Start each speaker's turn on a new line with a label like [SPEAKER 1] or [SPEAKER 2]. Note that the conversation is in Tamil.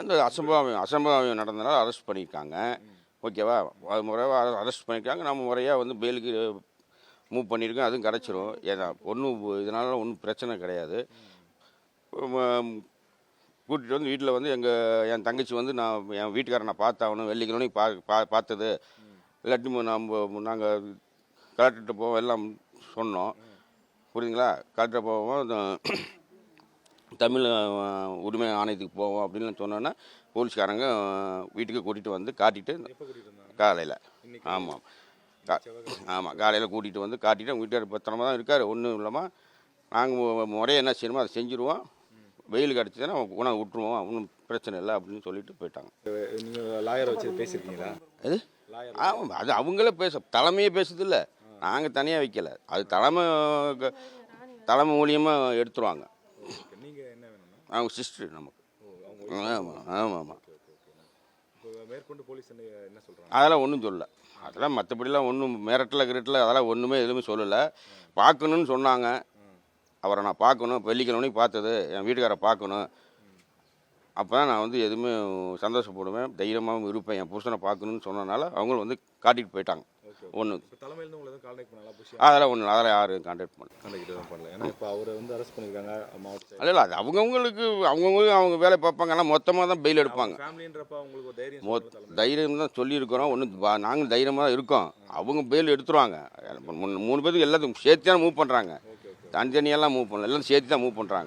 [SPEAKER 1] அந்த அசம்பாவியம் நடந்தனால அரெஸ்ட் பண்ணியிருக்காங்க. ஓகேவா? அது முறையாக அரெஸ்ட் பண்ணியிருக்காங்க. நம்ம முறையாக வந்து பெயிலுக்கு மூவ் பண்ணியிருக்கோம். அதுவும் கிடச்சிரும். ஏன்னா ஒன்றும் இதனால ஒன்றும் பிரச்சனை கிடையாது. கூட்டிகிட்டு வந்து வீட்டில் வந்து என் தங்கச்சி வந்து என் வீட்டுக்காரரை நான் பார்த்தாகணும், வெள்ளிக்கிழமை பார்த்தது இல்லாட்டி நாங்கள் கலெக்டர்கிட்ட போவோம் எல்லாம் சொன்னோம். புரியுதுங்களா? கலெக்டர் போவோம், தமிழ் உரிமை ஆணையத்துக்கு போவோம் அப்படின்னு சொன்னோன்னா போலீஸ்காரங்க வீட்டுக்கு கூட்டிகிட்டு வந்து காட்டிட்டு காலையில் ஆமாம் காலையில் கூட்டிகிட்டு வந்து காட்டிட்டு வீட்டுக்காரர் பத்திரமா தான் இருக்கார். ஒன்றும் இல்லாமல் நாங்கள் முறையை என்ன செய்யணுமோ அதை செஞ்சுருவோம். வெயில் கிடச்சிதுன்னா உணவு விட்டுருவோம், ஒன்றும் பிரச்சனை இல்லை அப்படின்னு சொல்லிட்டு போயிட்டாங்க.
[SPEAKER 2] நீங்கள் லாயரை வச்சு பேசியிருக்கீங்களா?
[SPEAKER 1] அது ஆமாம், அது அவங்களே தலைமையே பேசுதில்ல, நாங்கள் தனியாக வைக்கலை. அது தலைமை மூலியமாக எடுத்துருவாங்க.
[SPEAKER 2] நீங்கள் என்ன வேணும்னா
[SPEAKER 1] அவங்க சிஸ்டர் நமக்கு. ஆமாம் ஆமாம் ஆமாம்.
[SPEAKER 2] மேற்கொண்டு போலீஸ் என்ன சொல்கிறாங்க?
[SPEAKER 1] அதெல்லாம் ஒன்றும் சொல்லலை. அதெல்லாம் மற்றபடிலாம் ஒன்றும் மிரட்டல கிரட்டில் அதெல்லாம் ஒன்றுமே எதுவுமே சொல்லலை. பார்க்கணுன்னு சொன்னாங்க. அவரை நான் பார்க்கணும், வெள்ளிக்கிழமைக்கு பார்த்தது என் வீட்டுக்காரை பார்க்கணும். அப்போ தான் நான் வந்து எதுவுமே சந்தோஷப்படுவேன், தைரியமாகவும் இருப்பேன். என் புருஷனை பார்க்கணுன்னு சொன்னனால அவங்களும் வந்து காட்டிகிட்டு போயிட்டாங்க. ஒன்று
[SPEAKER 2] தலைமையிலேருந்து உங்களை கான்டாக்ட் பண்ணலாம்?
[SPEAKER 1] அதெல்லாம் ஒன்று, அதெல்லாம் யாரும் கான்டாக்ட்
[SPEAKER 2] பண்ணல. ஏன்னா இப்போ அவரை வந்து அரெஸ்ட் பண்ணியிருக்காங்க மாவட்ட.
[SPEAKER 1] இல்லை அது அவங்கவுங்களுக்கு அவங்க வேலை பார்ப்பாங்க. ஆனால் மொத்தமாக தான் பெயில் எடுப்பாங்க.
[SPEAKER 2] ஃபேமிலின்றப்ப உங்களுக்கு ஒரு
[SPEAKER 1] தைரியம் தான் சொல்லியிருக்கிறோம். ஒன்று நாங்கள் தைரியமாக தான் இருக்கோம். அவங்க பெயில் எடுத்துருவாங்க. 3 பேருக்கு எல்லாத்துக்கும் சேர்த்து தான் மூவ் பண்ணுறாங்க. தனித்தனியெல்லாம் மூவ் பண்ணல, எல்லாம் சேர்த்து தான் மூவ் பண்ணுறாங்க.